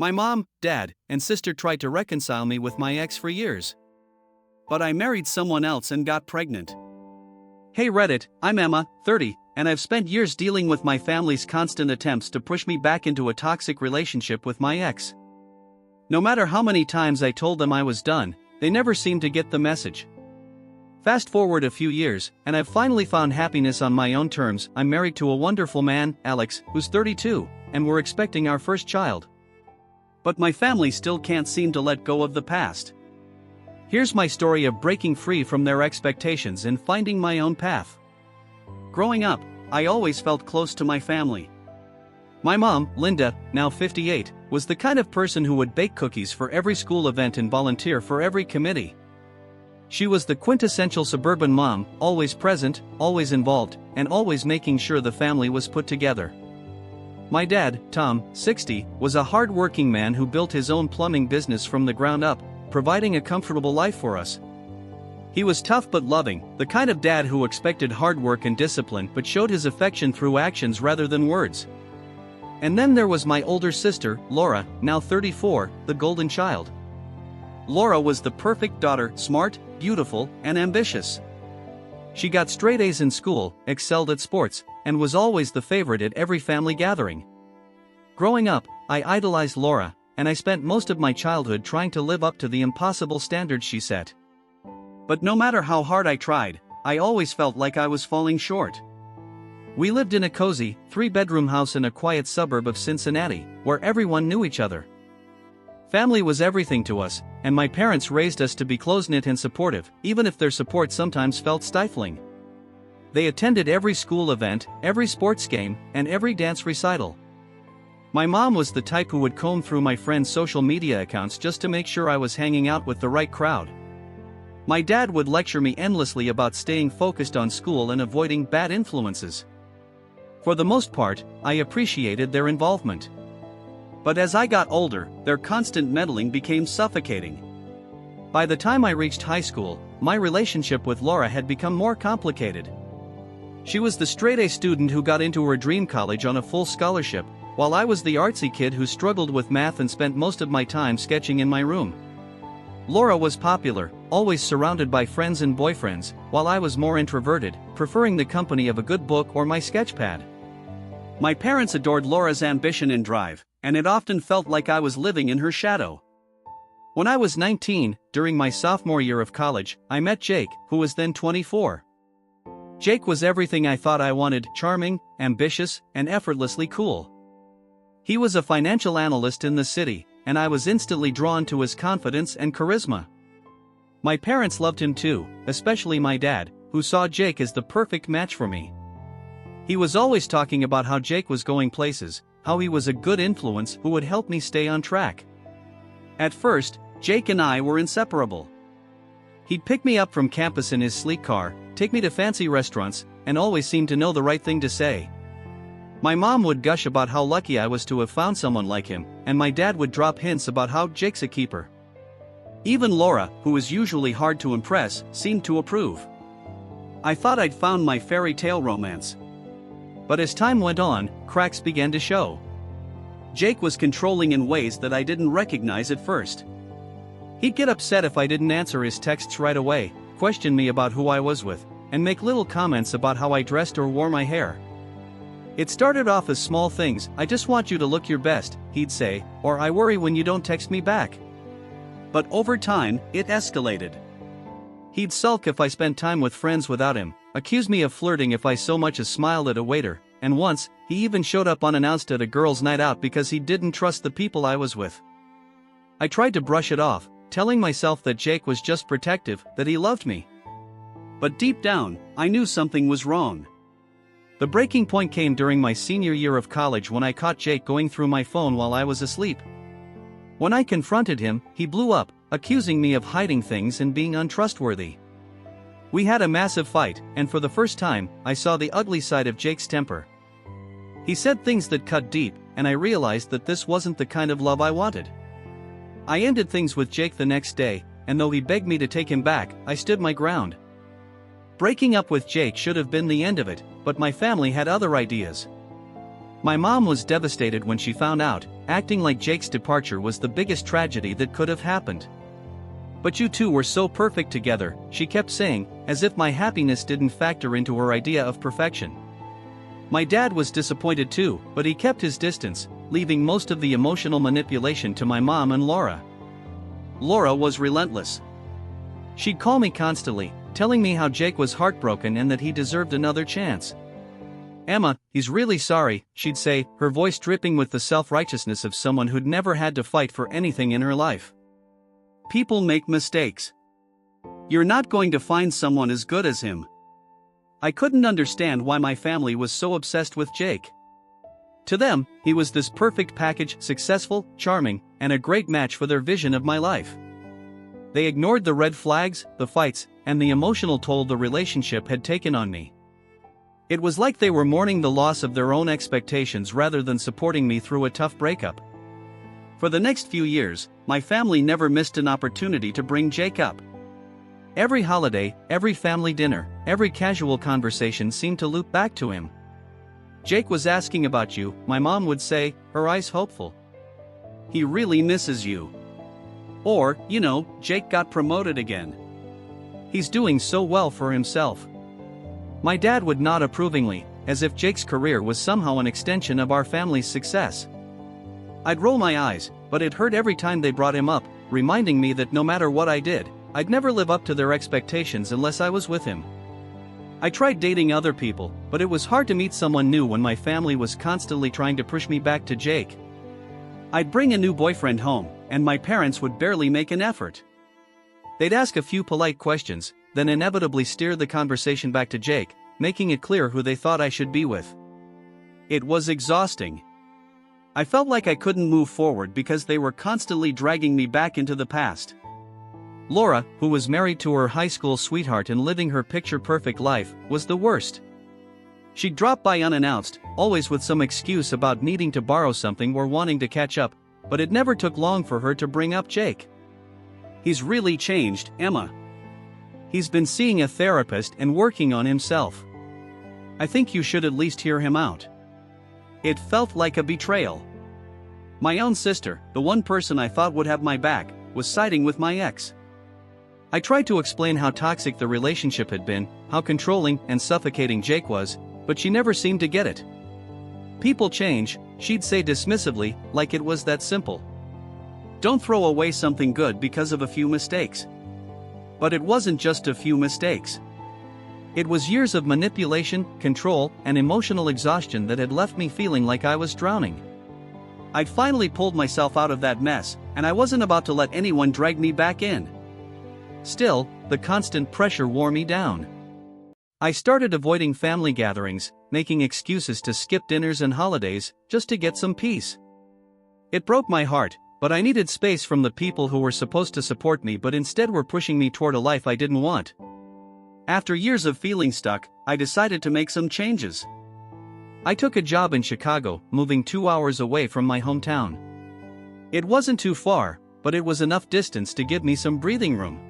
My mom, dad, and sister tried to reconcile me with my ex for years. But I married someone else and got pregnant. Hey Reddit, I'm Emma, 30, and I've spent years dealing with my family's constant attempts to push me back into a toxic relationship with my ex. No matter how many times I told them I was done, they never seemed to get the message. Fast forward a few years, and I've finally found happiness on my own terms. I'm married to a wonderful man, Alex, who's 32, and we're expecting our first child. But my family still can't seem to let go of the past. Here's my story of breaking free from their expectations and finding my own path. Growing up, I always felt close to my family. My mom, Linda, now 58, was the kind of person who would bake cookies for every school event and volunteer for every committee. She was the quintessential suburban mom, always present, always involved, and always making sure the family was put together. My dad, Tom, 60, was a hard-working man who built his own plumbing business from the ground up, providing a comfortable life for us. He was tough but loving, the kind of dad who expected hard work and discipline but showed his affection through actions rather than words. And then there was my older sister, Laura, now 34, the golden child. Laura was the perfect daughter, smart, beautiful, and ambitious. She got straight A's in school, excelled at sports, and was always the favorite at every family gathering. Growing up, I idolized Laura, and I spent most of my childhood trying to live up to the impossible standards she set. But no matter how hard I tried, I always felt like I was falling short. We lived in a cozy, 3-bedroom house in a quiet suburb of Cincinnati, where everyone knew each other. Family was everything to us, and my parents raised us to be close-knit and supportive, even if their support sometimes felt stifling. They attended every school event, every sports game, and every dance recital. My mom was the type who would comb through my friends' social media accounts just to make sure I was hanging out with the right crowd. My dad would lecture me endlessly about staying focused on school and avoiding bad influences. For the most part, I appreciated their involvement. But as I got older, their constant meddling became suffocating. By the time I reached high school, my relationship with Laura had become more complicated. She was the straight-A student who got into her dream college on a full scholarship, while I was the artsy kid who struggled with math and spent most of my time sketching in my room. Laura was popular, always surrounded by friends and boyfriends, while I was more introverted, preferring the company of a good book or my sketchpad. My parents adored Laura's ambition and drive, and it often felt like I was living in her shadow. When I was 19, during my sophomore year of college, I met Jake, who was then 24. Jake was everything I thought I wanted: charming, ambitious, and effortlessly cool. He was a financial analyst in the city, and I was instantly drawn to his confidence and charisma. My parents loved him too, especially my dad, who saw Jake as the perfect match for me. He was always talking about how Jake was going places, how he was a good influence who would help me stay on track. At first, Jake and I were inseparable. He'd pick me up from campus in his sleek car, take me to fancy restaurants, and always seemed to know the right thing to say. My mom would gush about how lucky I was to have found someone like him, and my dad would drop hints about how Jake's a keeper. Even Laura, who was usually hard to impress, seemed to approve. I thought I'd found my fairy tale romance. But as time went on, cracks began to show. Jake was controlling in ways that I didn't recognize at first. He'd get upset if I didn't answer his texts right away, question me about who I was with, and make little comments about how I dressed or wore my hair. It started off as small things: "I just want you to look your best," he'd say, or "I worry when you don't text me back." But over time, it escalated. He'd sulk if I spent time with friends without him, accuse me of flirting if I so much as smiled at a waiter, and once, he even showed up unannounced at a girls' night out because he didn't trust the people I was with. I tried to brush it off, telling myself that Jake was just protective, that he loved me. But deep down, I knew something was wrong. The breaking point came during my senior year of college when I caught Jake going through my phone while I was asleep. When I confronted him, he blew up, accusing me of hiding things and being untrustworthy. We had a massive fight, and for the first time, I saw the ugly side of Jake's temper. He said things that cut deep, and I realized that this wasn't the kind of love I wanted. I ended things with Jake the next day, and though he begged me to take him back, I stood my ground. Breaking up with Jake should have been the end of it, but my family had other ideas. My mom was devastated when she found out, acting like Jake's departure was the biggest tragedy that could have happened. "But you two were so perfect together," she kept saying, as if my happiness didn't factor into her idea of perfection. My dad was disappointed too, but he kept his distance, leaving most of the emotional manipulation to my mom and Laura. Laura was relentless. She'd call me constantly, telling me how Jake was heartbroken and that he deserved another chance. "Emma, he's really sorry," she'd say, her voice dripping with the self-righteousness of someone who'd never had to fight for anything in her life. "People make mistakes. You're not going to find someone as good as him." I couldn't understand why my family was so obsessed with Jake. To them, he was this perfect package, successful, charming, and a great match for their vision of my life. They ignored the red flags, the fights, and the emotional toll the relationship had taken on me. It was like they were mourning the loss of their own expectations rather than supporting me through a tough breakup. For the next few years, my family never missed an opportunity to bring Jake up. Every holiday, every family dinner, every casual conversation seemed to loop back to him. "Jake was asking about you," my mom would say, her eyes hopeful. "He really misses you." Or, "Jake got promoted again. He's doing so well for himself." My dad would nod approvingly, as if Jake's career was somehow an extension of our family's success. I'd roll my eyes, but it hurt every time they brought him up, reminding me that no matter what I did, I'd never live up to their expectations unless I was with him. I tried dating other people, but it was hard to meet someone new when my family was constantly trying to push me back to Jake. I'd bring a new boyfriend home, and my parents would barely make an effort. They'd ask a few polite questions, then inevitably steer the conversation back to Jake, making it clear who they thought I should be with. It was exhausting. I felt like I couldn't move forward because they were constantly dragging me back into the past. Laura, who was married to her high school sweetheart and living her picture-perfect life, was the worst. She'd drop by unannounced, always with some excuse about needing to borrow something or wanting to catch up, but it never took long for her to bring up Jake. "He's really changed, Emma. He's been seeing a therapist and working on himself. I think you should at least hear him out." It felt like a betrayal. My own sister, the one person I thought would have my back, was siding with my ex. I tried to explain how toxic the relationship had been, how controlling and suffocating Jake was, but she never seemed to get it. "People change," she'd say dismissively, like it was that simple. "Don't throw away something good because of a few mistakes." But it wasn't just a few mistakes. It was years of manipulation, control, and emotional exhaustion that had left me feeling like I was drowning. I'd finally pulled myself out of that mess, and I wasn't about to let anyone drag me back in. Still, the constant pressure wore me down. I started avoiding family gatherings, making excuses to skip dinners and holidays, just to get some peace. It broke my heart, but I needed space from the people who were supposed to support me but instead were pushing me toward a life I didn't want. After years of feeling stuck, I decided to make some changes. I took a job in Chicago, moving 2 hours away from my hometown. It wasn't too far, but it was enough distance to give me some breathing room.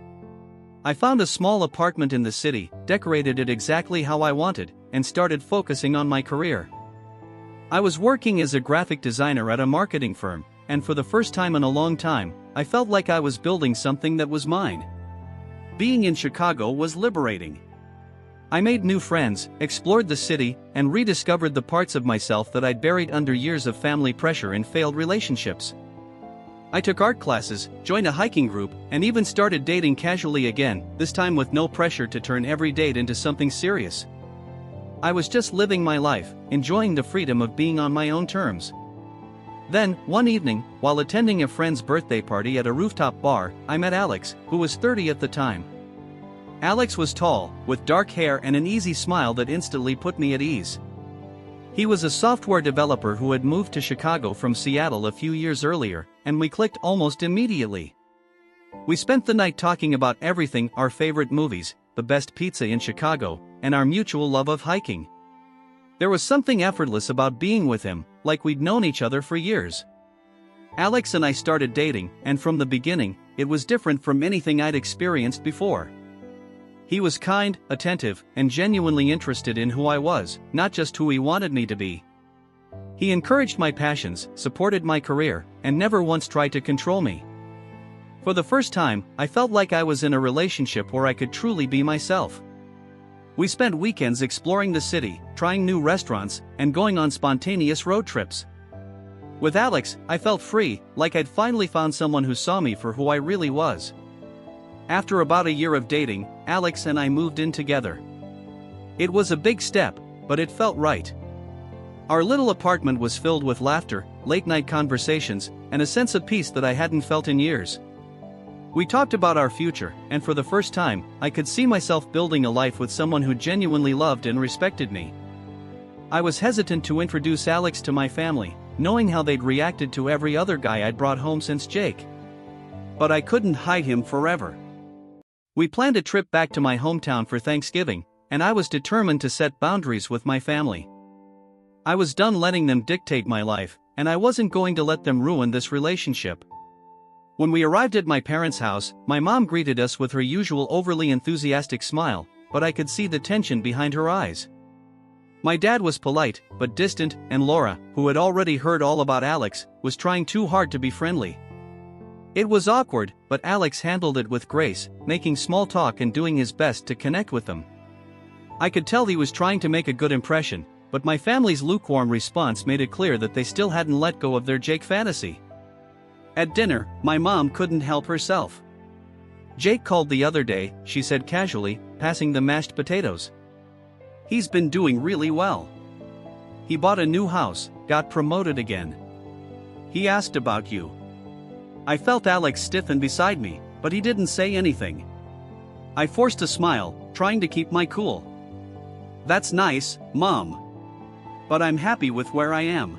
I found a small apartment in the city, decorated it exactly how I wanted, and started focusing on my career. I was working as a graphic designer at a marketing firm, and for the first time in a long time, I felt like I was building something that was mine. Being in Chicago was liberating. I made new friends, explored the city, and rediscovered the parts of myself that I'd buried under years of family pressure and failed relationships. I took art classes, joined a hiking group, and even started dating casually again, this time with no pressure to turn every date into something serious. I was just living my life, enjoying the freedom of being on my own terms. Then, one evening, while attending a friend's birthday party at a rooftop bar, I met Alex, who was 30 at the time. Alex was tall, with dark hair and an easy smile that instantly put me at ease. He was a software developer who had moved to Chicago from Seattle a few years earlier, and we clicked almost immediately. We spent the night talking about everything: our favorite movies, the best pizza in Chicago, and our mutual love of hiking. There was something effortless about being with him, like we'd known each other for years. Alex and I started dating, and from the beginning, it was different from anything I'd experienced before. He was kind, attentive, and genuinely interested in who I was, not just who he wanted me to be. He encouraged my passions, supported my career, and never once tried to control me. For the first time, I felt like I was in a relationship where I could truly be myself. We spent weekends exploring the city, trying new restaurants, and going on spontaneous road trips. With Alex, I felt free, like I'd finally found someone who saw me for who I really was. After about a year of dating, Alex and I moved in together. It was a big step, but it felt right. Our little apartment was filled with laughter, late-night conversations, and a sense of peace that I hadn't felt in years. We talked about our future, and for the first time, I could see myself building a life with someone who genuinely loved and respected me. I was hesitant to introduce Alex to my family, knowing how they'd reacted to every other guy I'd brought home since Jake. But I couldn't hide him forever. We planned a trip back to my hometown for Thanksgiving, and I was determined to set boundaries with my family. I was done letting them dictate my life, and I wasn't going to let them ruin this relationship. When we arrived at my parents' house, my mom greeted us with her usual overly enthusiastic smile, but I could see the tension behind her eyes. My dad was polite, but distant, and Laura, who had already heard all about Alex, was trying too hard to be friendly. It was awkward, but Alex handled it with grace, making small talk and doing his best to connect with them. I could tell he was trying to make a good impression, but my family's lukewarm response made it clear that they still hadn't let go of their Jake fantasy. At dinner, my mom couldn't help herself. "Jake called the other day," she said casually, passing the mashed potatoes. "He's been doing really well. He bought a new house, got promoted again. He asked about you." I felt Alex stiffen beside me, but he didn't say anything. I forced a smile, trying to keep my cool. "That's nice, Mom. But I'm happy with where I am."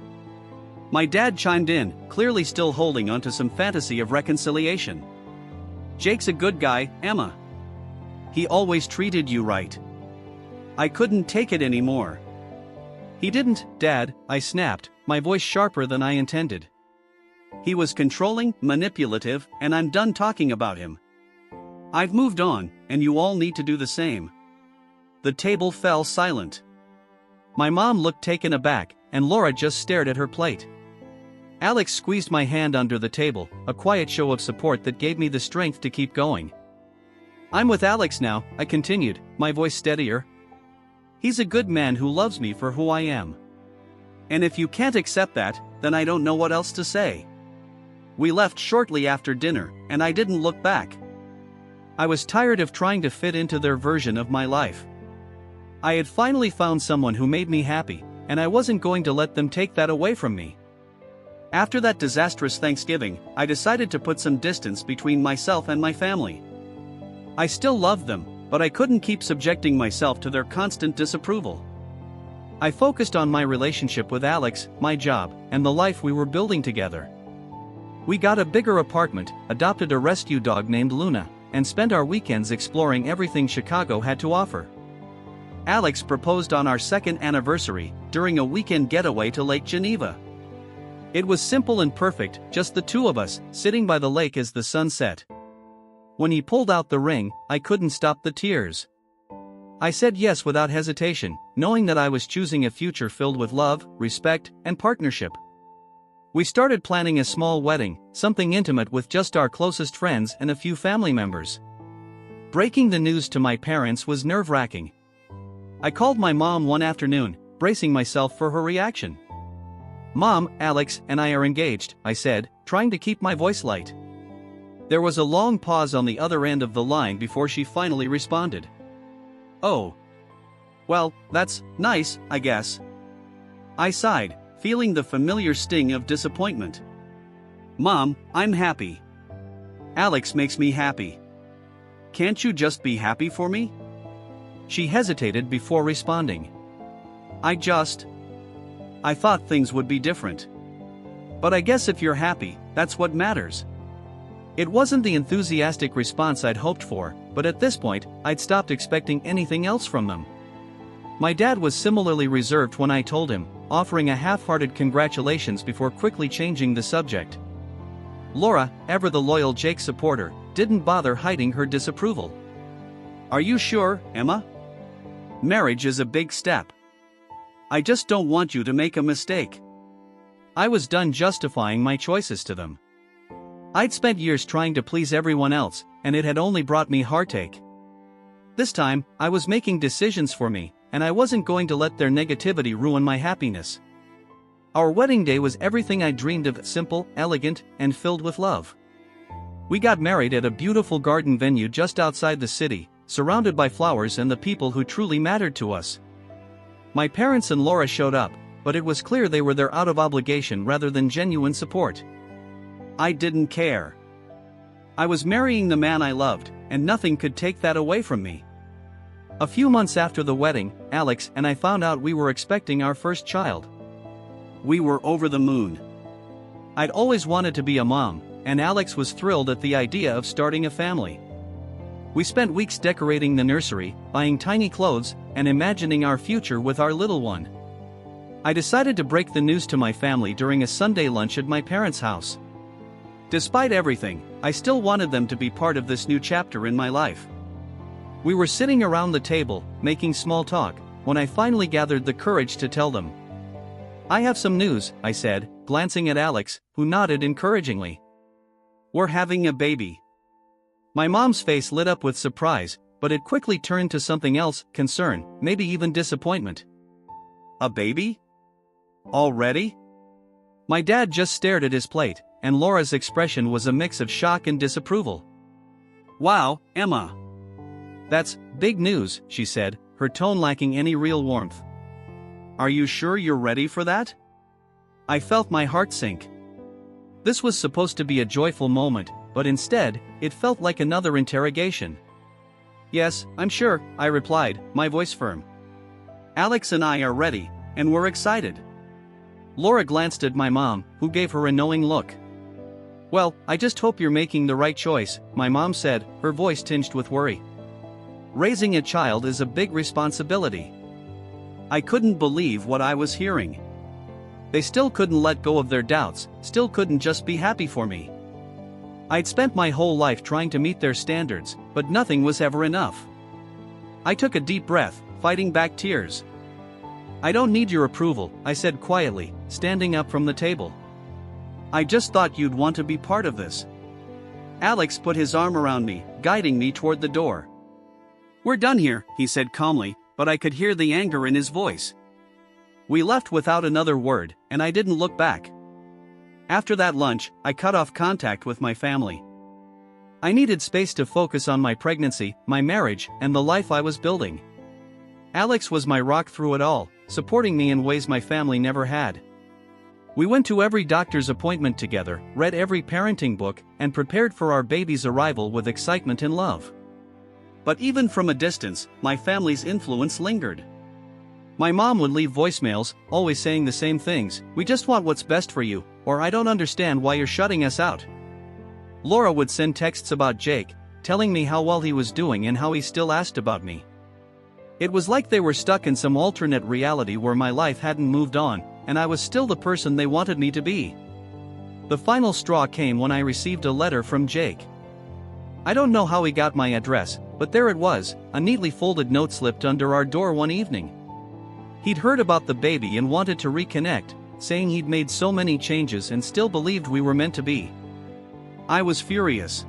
My dad chimed in, clearly still holding onto some fantasy of reconciliation. "Jake's a good guy, Emma. He always treated you right." I couldn't take it anymore. "He didn't, Dad," I snapped, my voice sharper than I intended. "He was controlling, manipulative, and I'm done talking about him. I've moved on, and you all need to do the same." The table fell silent. My mom looked taken aback, and Laura just stared at her plate. Alex squeezed my hand under the table, a quiet show of support that gave me the strength to keep going. "I'm with Alex now," I continued, my voice steadier. "He's a good man who loves me for who I am. And if you can't accept that, then I don't know what else to say." We left shortly after dinner, and I didn't look back. I was tired of trying to fit into their version of my life. I had finally found someone who made me happy, and I wasn't going to let them take that away from me. After that disastrous Thanksgiving, I decided to put some distance between myself and my family. I still loved them, but I couldn't keep subjecting myself to their constant disapproval. I focused on my relationship with Alex, my job, and the life we were building together. We got a bigger apartment, adopted a rescue dog named Luna, and spent our weekends exploring everything Chicago had to offer. Alex proposed on our second anniversary, during a weekend getaway to Lake Geneva. It was simple and perfect, just the two of us, sitting by the lake as the sun set. When he pulled out the ring, I couldn't stop the tears. I said yes without hesitation, knowing that I was choosing a future filled with love, respect, and partnership. We started planning a small wedding, something intimate with just our closest friends and a few family members. Breaking the news to my parents was nerve-wracking. I called my mom one afternoon, bracing myself for her reaction. "Mom, Alex and I are engaged," I said, trying to keep my voice light. There was a long pause on the other end of the line before she finally responded. "Oh. Well, that's nice, I guess." I sighed, feeling the familiar sting of disappointment. "Mom, I'm happy. Alex makes me happy. Can't you just be happy for me?" She hesitated before responding. I thought things would be different. But I guess if you're happy, that's what matters." It wasn't the enthusiastic response I'd hoped for, but at this point, I'd stopped expecting anything else from them. My dad was similarly reserved when I told him, offering a half-hearted congratulations before quickly changing the subject. Laura, ever the loyal Jake supporter, didn't bother hiding her disapproval. "Are you sure, Emma? Marriage is a big step. I just don't want you to make a mistake." I was done justifying my choices to them. I'd spent years trying to please everyone else, and it had only brought me heartache. This time, I was making decisions for me, and I wasn't going to let their negativity ruin my happiness. Our wedding day was everything I dreamed of: simple, elegant, and filled with love. We got married at a beautiful garden venue just outside the city, surrounded by flowers and the people who truly mattered to us. My parents and Laura showed up, but it was clear they were there out of obligation rather than genuine support. I didn't care. I was marrying the man I loved, and nothing could take that away from me. A few months after the wedding, Alex and I found out we were expecting our first child. We were over the moon. I'd always wanted to be a mom, and Alex was thrilled at the idea of starting a family. We spent weeks decorating the nursery, buying tiny clothes, and imagining our future with our little one. I decided to break the news to my family during a Sunday lunch at my parents' house. Despite everything, I still wanted them to be part of this new chapter in my life. We were sitting around the table, making small talk, when I finally gathered the courage to tell them. "I have some news," I said, glancing at Alex, who nodded encouragingly. "We're having a baby." My mom's face lit up with surprise, but it quickly turned to something else: concern, maybe even disappointment. "A baby? Already?" My dad just stared at his plate, and Laura's expression was a mix of shock and disapproval. "Wow, Emma. That's big news," she said, her tone lacking any real warmth. "Are you sure you're ready for that?" I felt my heart sink. This was supposed to be a joyful moment, but instead, it felt like another interrogation. "Yes, I'm sure," I replied, my voice firm. "Alex and I are ready, and we're excited." Laura glanced at my mom, who gave her a knowing look. "Well, I just hope you're making the right choice," my mom said, her voice tinged with worry. "Raising a child is a big responsibility." I couldn't believe what I was hearing. They still couldn't let go of their doubts, still couldn't just be happy for me. I'd spent my whole life trying to meet their standards, but nothing was ever enough. I took a deep breath, fighting back tears. "I don't need your approval," I said quietly, standing up from the table. "I just thought you'd want to be part of this." Alex put his arm around me, guiding me toward the door. "We're done here," he said calmly, but I could hear the anger in his voice. We left without another word, and I didn't look back. After that lunch, I cut off contact with my family. I needed space to focus on my pregnancy, my marriage, and the life I was building. Alex was my rock through it all, supporting me in ways my family never had. We went to every doctor's appointment together, read every parenting book, and prepared for our baby's arrival with excitement and love. But even from a distance, my family's influence lingered. My mom would leave voicemails, always saying the same things: "We just want what's best for you," or "I don't understand why you're shutting us out." Laura would send texts about Jake, telling me how well he was doing and how he still asked about me. It was like they were stuck in some alternate reality where my life hadn't moved on, and I was still the person they wanted me to be. The final straw came when I received a letter from Jake. I don't know how he got my address, but there it was, a neatly folded note slipped under our door one evening. He'd heard about the baby and wanted to reconnect, saying he'd made so many changes and still believed we were meant to be. I was furious.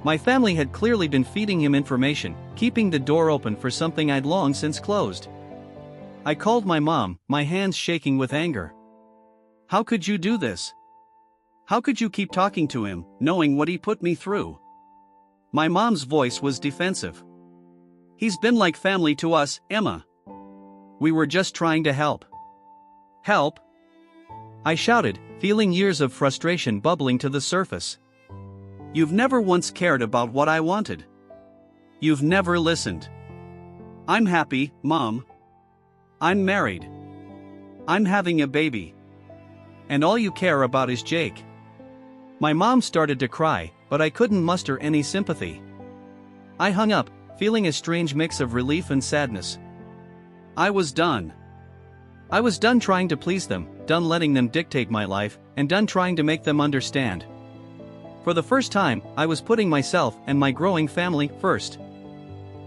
My family had clearly been feeding him information, keeping the door open for something I'd long since closed. I called my mom, my hands shaking with anger. "How could you do this? How could you keep talking to him, knowing what he put me through?" My mom's voice was defensive. "He's been like family to us, Emma. We were just trying to help." "Help?" I shouted, feeling years of frustration bubbling to the surface. "You've never once cared about what I wanted. You've never listened. I'm happy, Mom. I'm married. I'm having a baby. And all you care about is Jake." My mom started to cry, but I couldn't muster any sympathy. I hung up, feeling a strange mix of relief and sadness. I was done. I was done trying to please them, done letting them dictate my life, and done trying to make them understand. For the first time, I was putting myself and my growing family first.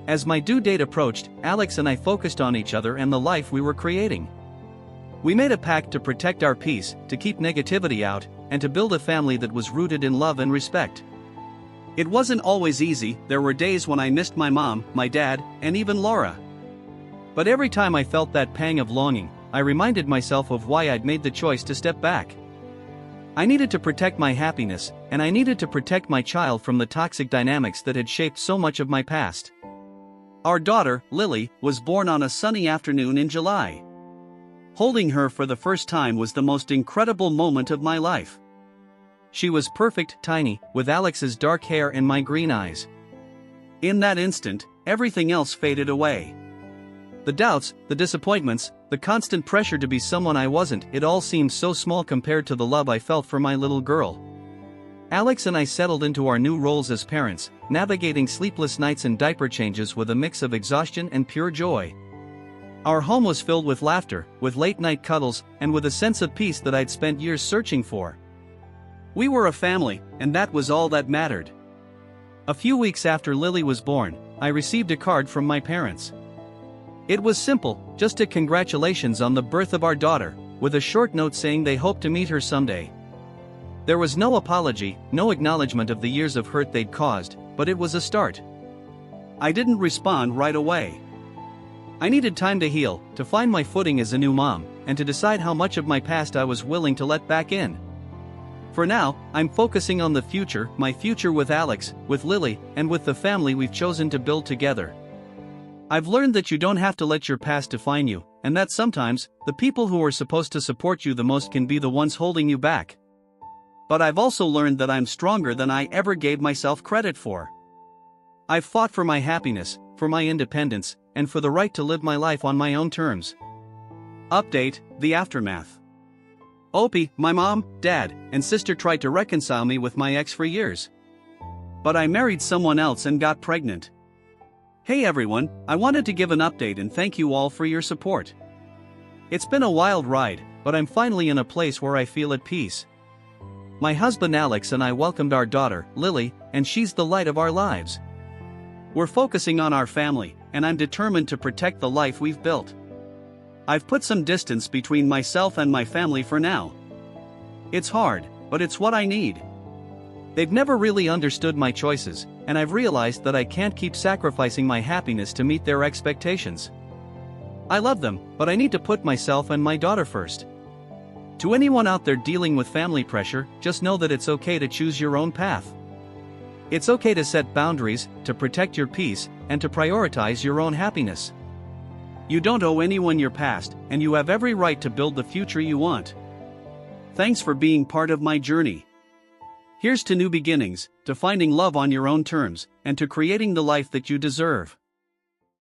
As my due date approached, Alex and I focused on each other and the life we were creating. We made a pact to protect our peace, to keep negativity out, and to build a family that was rooted in love and respect. It wasn't always easy. There were days when I missed my mom, my dad, and even Laura. But every time I felt that pang of longing, I reminded myself of why I'd made the choice to step back. I needed to protect my happiness, and I needed to protect my child from the toxic dynamics that had shaped so much of my past. Our daughter, Lily, was born on a sunny afternoon in July. Holding her for the first time was the most incredible moment of my life. She was perfect, tiny, with Alex's dark hair and my green eyes. In that instant, everything else faded away. The doubts, the disappointments, the constant pressure to be someone I wasn't, it all seemed so small compared to the love I felt for my little girl. Alex and I settled into our new roles as parents, navigating sleepless nights and diaper changes with a mix of exhaustion and pure joy. Our home was filled with laughter, with late-night cuddles, and with a sense of peace that I'd spent years searching for. We were a family, and that was all that mattered. A few weeks after Lily was born, I received a card from my parents. It was simple, just a congratulations on the birth of our daughter, with a short note saying they hoped to meet her someday. There was no apology, no acknowledgement of the years of hurt they'd caused, but it was a start. I didn't respond right away. I needed time to heal, to find my footing as a new mom, and to decide how much of my past I was willing to let back in. For now, I'm focusing on the future, my future with Alex, with Lily, and with the family we've chosen to build together. I've learned that you don't have to let your past define you, and that sometimes, the people who are supposed to support you the most can be the ones holding you back. But I've also learned that I'm stronger than I ever gave myself credit for. I've fought for my happiness, for my independence, and for the right to live my life on my own terms. Update: the aftermath. Opie, my mom, dad, and sister tried to reconcile me with my ex for years. But I married someone else and got pregnant. Hey everyone, I wanted to give an update and thank you all for your support. It's been a wild ride, but I'm finally in a place where I feel at peace. My husband Alex and I welcomed our daughter, Lily, and she's the light of our lives. We're focusing on our family, and I'm determined to protect the life we've built. I've put some distance between myself and my family for now. It's hard, but it's what I need. They've never really understood my choices, and I've realized that I can't keep sacrificing my happiness to meet their expectations. I love them, but I need to put myself and my daughter first. To anyone out there dealing with family pressure, just know that it's okay to choose your own path. It's okay to set boundaries, to protect your peace, and to prioritize your own happiness. You don't owe anyone your past, and you have every right to build the future you want. Thanks for being part of my journey. Here's to new beginnings, to finding love on your own terms, and to creating the life that you deserve.